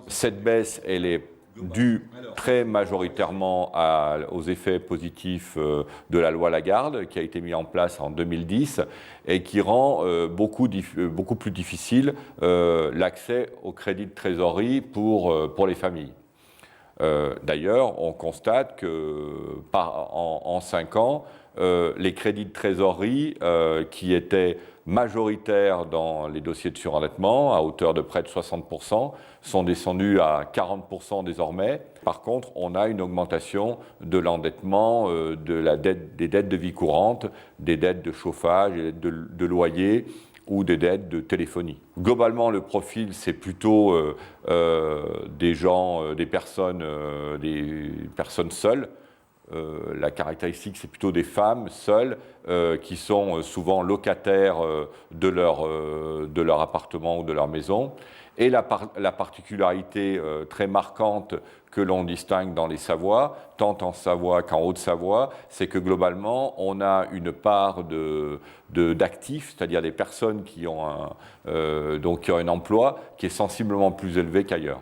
Cette baisse, elle est due très majoritairement aux effets positifs de la loi Lagarde, qui a été mise en place en 2010 et qui rend beaucoup plus difficile l'accès au crédit de trésorerie pour les familles. D'ailleurs, on constate que en 5 ans, les crédits de trésorerie qui étaient majoritaires dans les dossiers de surendettement, à hauteur de près de 60%, sont descendus à 40% désormais. Par contre, on a une augmentation de l'endettement, des dettes de vie courante, des dettes de chauffage, des dettes de loyer, ou des dettes de téléphonie. Globalement, le profil, c'est plutôt des personnes seules. La caractéristique, c'est plutôt des femmes seules qui sont souvent locataires de leur appartement ou de leur maison. Et la particularité très marquante que l'on distingue dans les Savoies, tant en Savoie qu'en Haute-Savoie, c'est que globalement, on a une part d'actifs, c'est-à-dire des personnes qui ont un emploi qui est sensiblement plus élevé qu'ailleurs.